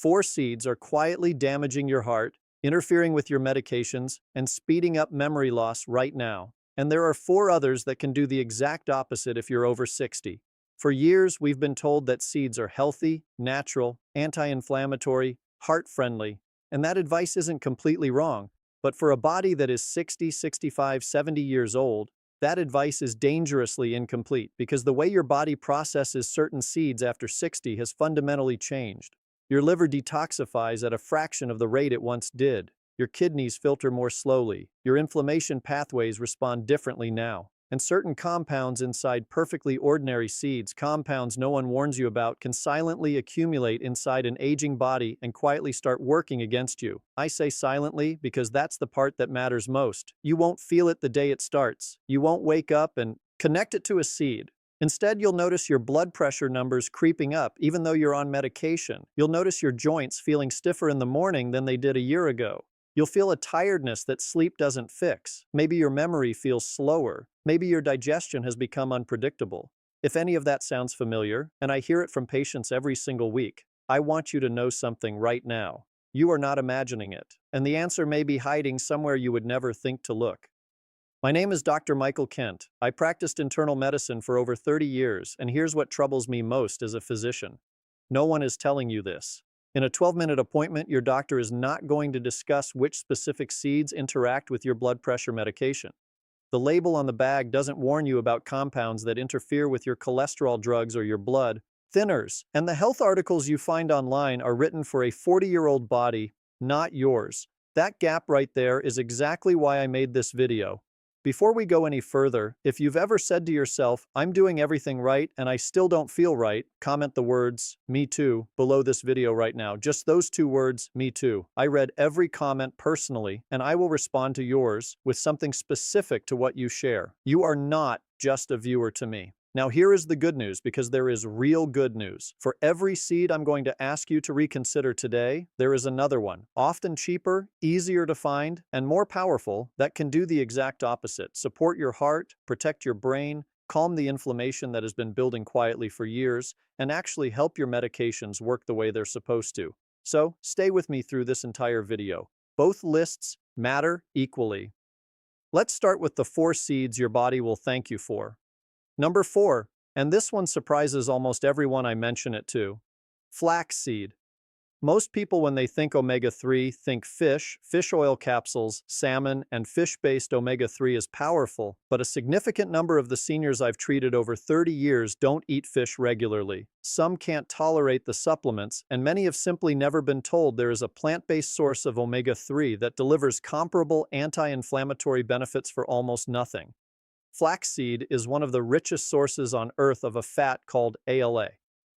4 seeds are quietly damaging your heart, interfering with your medications, and speeding up memory loss right now. And there are 4 others that can do the exact opposite if you're over 60. For years, we've been told that seeds are healthy, natural, anti-inflammatory, heart-friendly, and that advice isn't completely wrong. But for a body that is 60, 65, 70 years old, that advice is dangerously incomplete because the way your body processes certain seeds after 60 has fundamentally changed. Your liver detoxifies at a fraction of the rate it once did. Your kidneys filter more slowly. Your inflammation pathways respond differently now. And certain compounds inside perfectly ordinary seeds, compounds no one warns you about, can silently accumulate inside an aging body and quietly start working against you. I say silently because that's the part that matters most. You won't feel it the day it starts. You won't wake up and connect it to a seed. Instead, you'll notice your blood pressure numbers creeping up even though you're on medication. You'll notice your joints feeling stiffer in the morning than they did a year ago. You'll feel a tiredness that sleep doesn't fix. Maybe your memory feels slower. Maybe your digestion has become unpredictable. If any of that sounds familiar, and I hear it from patients every single week, I want you to know something right now. You are not imagining it, and the answer may be hiding somewhere you would never think to look. My name is Dr. Michael Kent. I practiced internal medicine for over 30 years, and here's what troubles me most as a physician. No one is telling you this. In a 12-minute appointment, your doctor is not going to discuss which specific seeds interact with your blood pressure medication. The label on the bag doesn't warn you about compounds that interfere with your cholesterol drugs or your blood thinners. And the health articles you find online are written for a 40-year-old body, not yours. That gap right there is exactly why I made this video. Before we go any further, if you've ever said to yourself, "I'm doing everything right and I still don't feel right," comment the words, "Me too," below this video right now. Just those 2 words, "Me too." I read every comment personally, and I will respond to yours with something specific to what you share. You are not just a viewer to me. Now here is the good news, because there is real good news. For every seed I'm going to ask you to reconsider today, there is another one, often cheaper, easier to find, and more powerful, that can do the exact opposite. Support your heart, protect your brain, calm the inflammation that has been building quietly for years, and actually help your medications work the way they're supposed to. So, stay with me through this entire video. Both lists matter equally. Let's start with the 4 seeds your body will thank you for. Number 4, and this one surprises almost everyone I mention it to, flaxseed. Most people, when they think omega-3, think fish oil capsules, salmon, and fish-based omega-3 is powerful, but a significant number of the seniors I've treated over 30 years don't eat fish regularly. Some can't tolerate the supplements, and many have simply never been told there is a plant-based source of omega-3 that delivers comparable anti-inflammatory benefits for almost nothing. Flaxseed is one of the richest sources on Earth of a fat called ALA.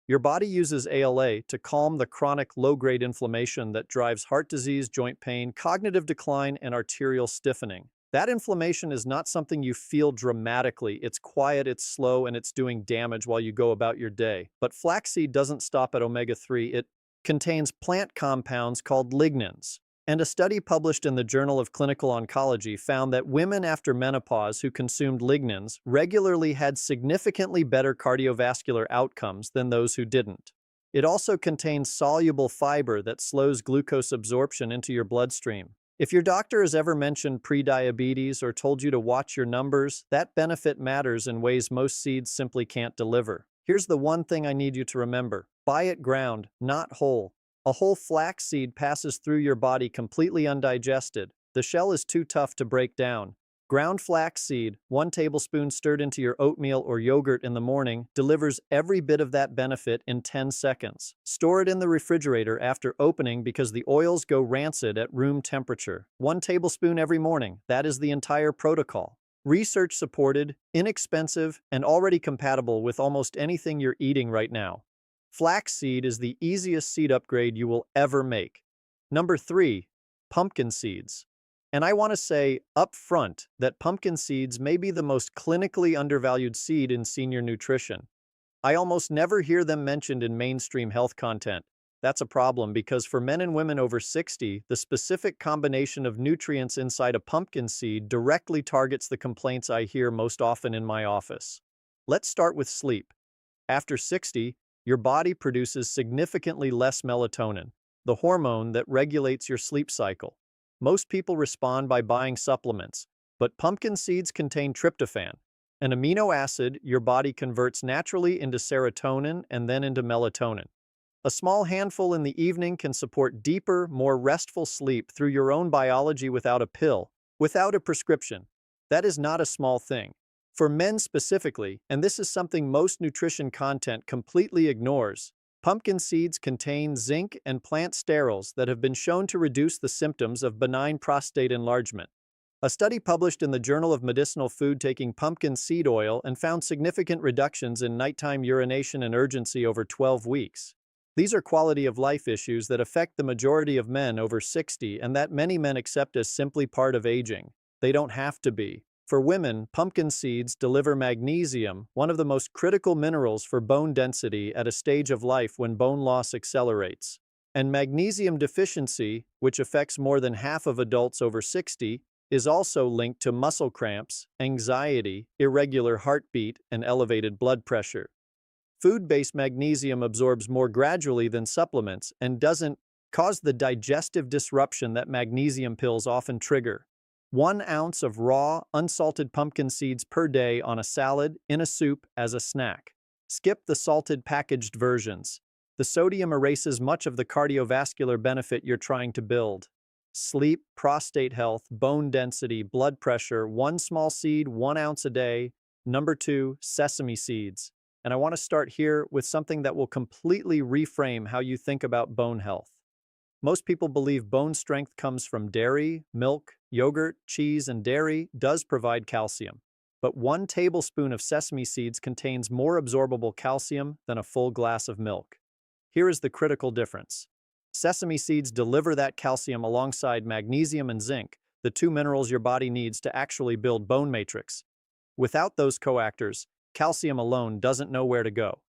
Your body uses ALA to calm the chronic low-grade inflammation that drives heart disease, joint pain, cognitive decline, and arterial stiffening. That inflammation is not something you feel dramatically. It's quiet, it's slow, and it's doing damage while you go about your day. But flaxseed doesn't stop at omega-3. It contains plant compounds called lignans. And a study published in the Journal of Clinical Oncology found that women after menopause who consumed lignans regularly had significantly better cardiovascular outcomes than those who didn't. It also contains soluble fiber that slows glucose absorption into your bloodstream. If your doctor has ever mentioned prediabetes or told you to watch your numbers, that benefit matters in ways most seeds simply can't deliver. Here's the one thing I need you to remember. Buy it ground, not whole. A whole flax seed passes through your body completely undigested. The shell is too tough to break down. Ground flax seed, 1 tablespoon stirred into your oatmeal or yogurt in the morning, delivers every bit of that benefit in 10 seconds. Store it in the refrigerator after opening because the oils go rancid at room temperature. 1 tablespoon every morning. That is the entire protocol. Research supported, inexpensive, and already compatible with almost anything you're eating right now. Flaxseed is the easiest seed upgrade you will ever make. Number 3, pumpkin seeds. And I want to say up front that pumpkin seeds may be the most clinically undervalued seed in senior nutrition. I almost never hear them mentioned in mainstream health content. That's a problem because for men and women over 60, the specific combination of nutrients inside a pumpkin seed directly targets the complaints I hear most often in my office. Let's start with sleep. After 60, your body produces significantly less melatonin. the hormone that regulates your sleep cycle. Most people respond by buying supplements, but pumpkin seeds contain tryptophan, an amino acid your body converts naturally into serotonin and then into melatonin. A small handful in the evening can support deeper, more restful sleep through your own biology without a pill, without a prescription. That is not a small thing. For men specifically, and this is something most nutrition content completely ignores, pumpkin seeds contain zinc and plant sterols that have been shown to reduce the symptoms of benign prostate enlargement. A study published in the Journal of Medicinal Food taking pumpkin seed oil and found significant reductions in nighttime urination and urgency over 12 weeks. These are quality of life issues that affect the majority of men over 60 and that many men accept as simply part of aging. They don't have to be. For women, pumpkin seeds deliver magnesium, one of the most critical minerals for bone density at a stage of life when bone loss accelerates. And magnesium deficiency, which affects more than half of adults over 60, is also linked to muscle cramps, anxiety, irregular heartbeat, and elevated blood pressure. Food-based magnesium absorbs more gradually than supplements and doesn't cause the digestive disruption that magnesium pills often trigger. 1 ounce of raw, unsalted pumpkin seeds per day on a salad, in a soup, as a snack. Skip the salted packaged versions. The sodium erases much of the cardiovascular benefit you're trying to build. Sleep, prostate health, bone density, blood pressure, 1 small seed, 1 ounce a day. Number 2, sesame seeds. And I want to start here with something that will completely reframe how you think about bone health. Most people believe bone strength comes from dairy, milk, yogurt, cheese, and dairy does provide calcium. But 1 tablespoon of sesame seeds contains more absorbable calcium than a full glass of milk. Here is the critical difference. Sesame seeds deliver that calcium alongside magnesium and zinc, the 2 minerals your body needs to actually build bone matrix. Without those coactors, calcium alone doesn't know where to go.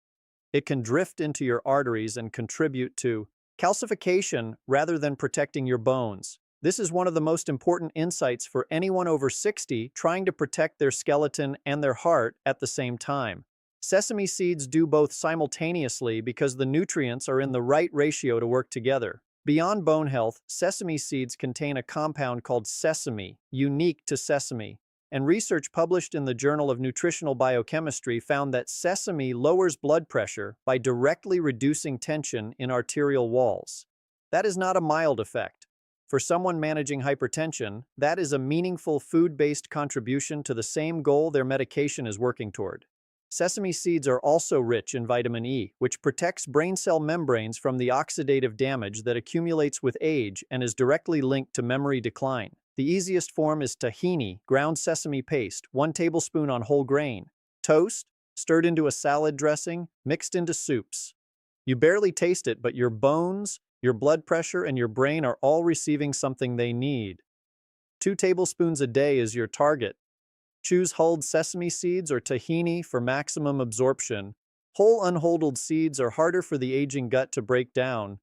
It can drift into your arteries and contribute to calcification rather than protecting your bones. This is one of the most important insights for anyone over 60 trying to protect their skeleton and their heart at the same time. Sesame seeds do both simultaneously because the nutrients are in the right ratio to work together. Beyond bone health, sesame seeds contain a compound called sesame, unique to sesame. And research published in the Journal of Nutritional Biochemistry found that sesame lowers blood pressure by directly reducing tension in arterial walls. That is not a mild effect. For someone managing hypertension, that is a meaningful food-based contribution to the same goal their medication is working toward. Sesame seeds are also rich in vitamin E, which protects brain cell membranes from the oxidative damage that accumulates with age and is directly linked to memory decline. The easiest form is tahini, ground sesame paste, 1 tablespoon on whole grain. Toast, stirred into a salad dressing, mixed into soups. You barely taste it, but your bones, your blood pressure, and your brain are all receiving something they need. 2 tablespoons a day is your target. Choose hulled sesame seeds or tahini for maximum absorption. Whole unhulled seeds are harder for the aging gut to break down.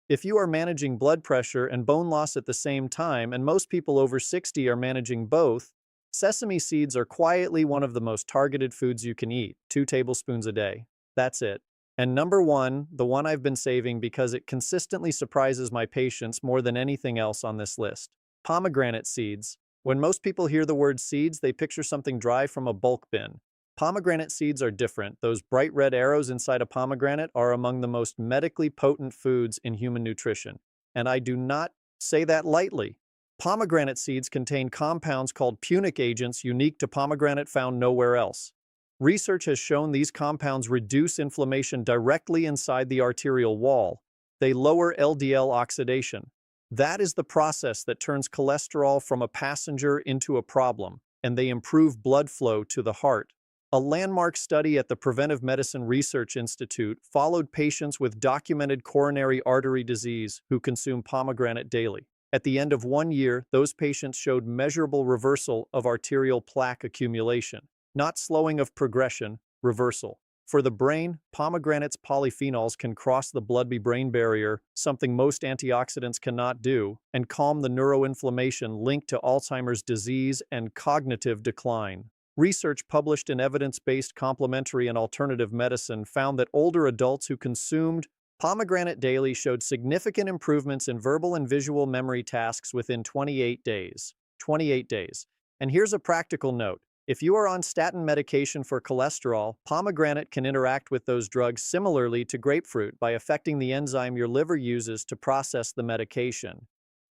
If you are managing blood pressure and bone loss at the same time, and most people over 60 are managing both, sesame seeds are quietly one of the most targeted foods you can eat, 2 tablespoons a day. That's it. And number 1, the one I've been saving because it consistently surprises my patients more than anything else on this list. Pomegranate seeds. When most people hear the word seeds, they picture something dry from a bulk bin. Pomegranate seeds are different. Those bright red arrows inside a pomegranate are among the most medically potent foods in human nutrition. And I do not say that lightly. Pomegranate seeds contain compounds called punic agents unique to pomegranate found nowhere else. Research has shown these compounds reduce inflammation directly inside the arterial wall. They lower LDL oxidation. That is the process that turns cholesterol from a passenger into a problem, and they improve blood flow to the heart. A landmark study at the Preventive Medicine Research Institute followed patients with documented coronary artery disease who consume pomegranate daily. At the end of 1 year, those patients showed measurable reversal of arterial plaque accumulation, not slowing of progression, reversal. For the brain, pomegranate's polyphenols can cross the blood-brain barrier, something most antioxidants cannot do, and calm the neuroinflammation linked to Alzheimer's disease and cognitive decline. Research published in evidence-based complementary and alternative medicine found that older adults who consumed Pomegranate Daily showed significant improvements in verbal and visual memory tasks within 28 days. 28 days. And here's a practical note. If you are on statin medication for cholesterol, pomegranate can interact with those drugs similarly to grapefruit by affecting the enzyme your liver uses to process the medication.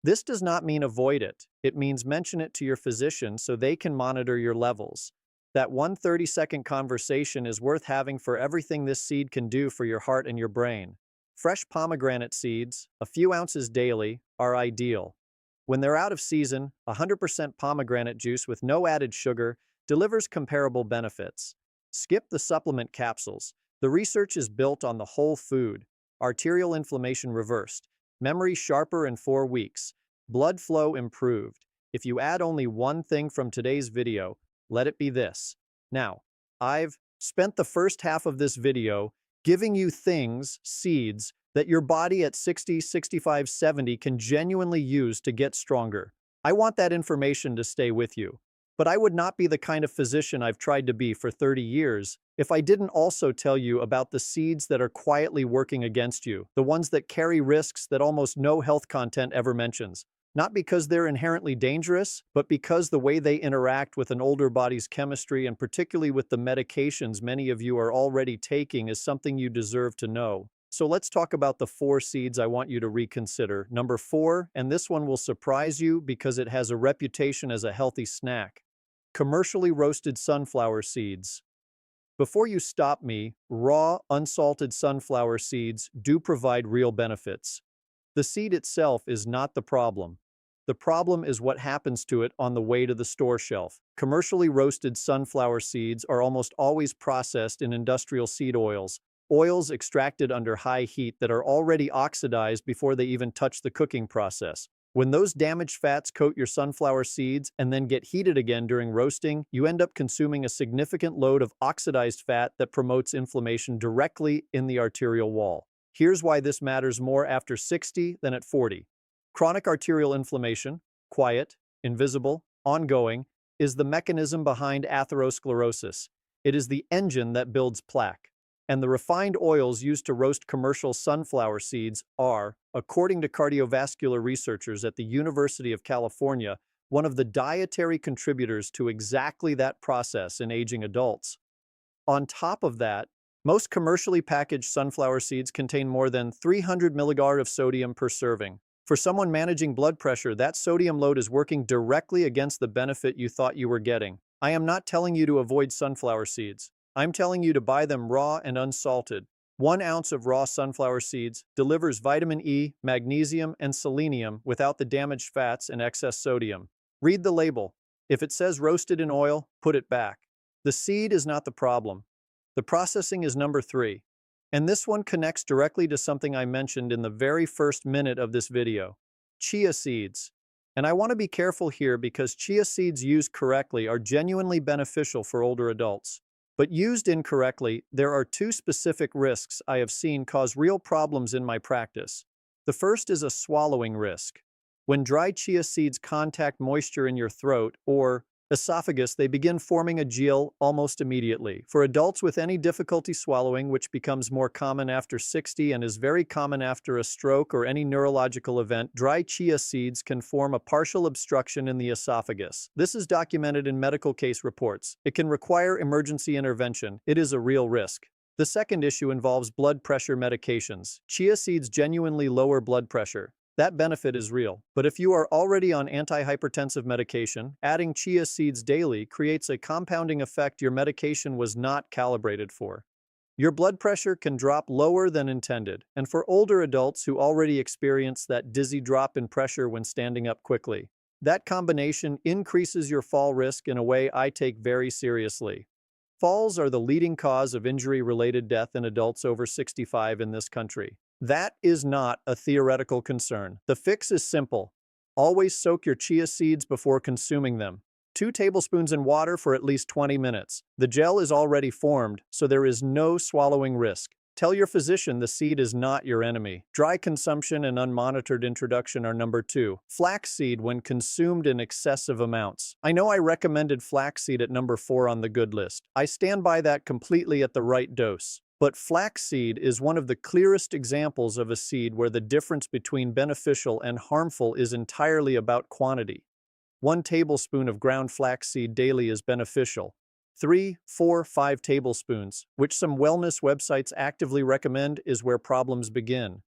This does not mean avoid it. It means mention it to your physician so they can monitor your levels. That one 30-second conversation is worth having for everything this seed can do for your heart and your brain. Fresh pomegranate seeds, a few ounces daily, are ideal. When they're out of season, 100% pomegranate juice with no added sugar delivers comparable benefits. Skip the supplement capsules. The research is built on the whole food. Arterial inflammation reversed. Memory sharper in 4 weeks. Blood flow improved. If you add only one thing from today's video, let it be this. Now, I've spent the first half of this video giving you things, seeds, that your body at 60, 65, 70 can genuinely use to get stronger. I want that information to stay with you. But I would not be the kind of physician I've tried to be for 30 years if I didn't also tell you about the seeds that are quietly working against you, the ones that carry risks that almost no health content ever mentions. Not because they're inherently dangerous, but because the way they interact with an older body's chemistry and particularly with the medications many of you are already taking is something you deserve to know. So let's talk about the 4 seeds I want you to reconsider. Number 4, and this one will surprise you because it has a reputation as a healthy snack. Commercially roasted sunflower seeds. Before you stop me, raw, unsalted sunflower seeds do provide real benefits. The seed itself is not the problem. The problem is what happens to it on the way to the store shelf. Commercially roasted sunflower seeds are almost always processed in industrial seed oils, oils extracted under high heat that are already oxidized before they even touch the cooking process. When those damaged fats coat your sunflower seeds and then get heated again during roasting, you end up consuming a significant load of oxidized fat that promotes inflammation directly in the arterial wall. Here's why this matters more after 60 than at 40. Chronic arterial inflammation, quiet, invisible, ongoing, is the mechanism behind atherosclerosis. It is the engine that builds plaque. And the refined oils used to roast commercial sunflower seeds are, according to cardiovascular researchers at the University of California, one of the dietary contributors to exactly that process in aging adults. On top of that, most commercially packaged sunflower seeds contain more than 300 mg of sodium per serving. For someone managing blood pressure, that sodium load is working directly against the benefit you thought you were getting. I am not telling you to avoid sunflower seeds. I'm telling you to buy them raw and unsalted. 1 ounce of raw sunflower seeds delivers vitamin E, magnesium, and selenium without the damaged fats and excess sodium. Read the label. If it says roasted in oil, put it back. The seed is not the problem. The processing is number 3. And this one connects directly to something I mentioned in the very first minute of this video. Chia seeds. And I want to be careful here because chia seeds used correctly are genuinely beneficial for older adults. But used incorrectly, there are 2 specific risks I have seen cause real problems in my practice. The first is a swallowing risk. When dry chia seeds contact moisture in your throat or esophagus, they begin forming a gel almost immediately. For adults with any difficulty swallowing, which becomes more common after 60 and is very common after a stroke or any neurological event, dry chia seeds can form a partial obstruction in the esophagus. This is documented in medical case reports. It can require emergency intervention. It is a real risk. The second issue involves blood pressure medications. Chia seeds genuinely lower blood pressure. That benefit is real. But if you are already on antihypertensive medication, adding chia seeds daily creates a compounding effect your medication was not calibrated for. Your blood pressure can drop lower than intended, and for older adults who already experience that dizzy drop in pressure when standing up quickly, that combination increases your fall risk in a way I take very seriously. Falls are the leading cause of injury-related death in adults over 65 in this country. That is not a theoretical concern. The fix is simple. Always soak your chia seeds before consuming them. 2 tablespoons in water for at least 20 minutes. The gel is already formed, so there is no swallowing risk. Tell your physician the seed is not your enemy. Dry consumption and unmonitored introduction are number 2. Flaxseed when consumed in excessive amounts. I know I recommended flaxseed at number 4 on the good list. I stand by that completely at the right dose. But flaxseed is one of the clearest examples of a seed where the difference between beneficial and harmful is entirely about quantity. 1 tablespoon of ground flaxseed daily is beneficial. 3, 4, 5 tablespoons, which some wellness websites actively recommend, is where problems begin.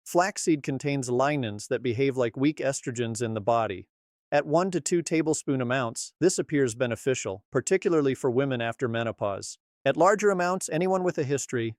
Flaxseed contains lignans that behave like weak estrogens in the body. At 1 to 2 tablespoon amounts, this appears beneficial, particularly for women after menopause. At larger amounts, anyone with a history,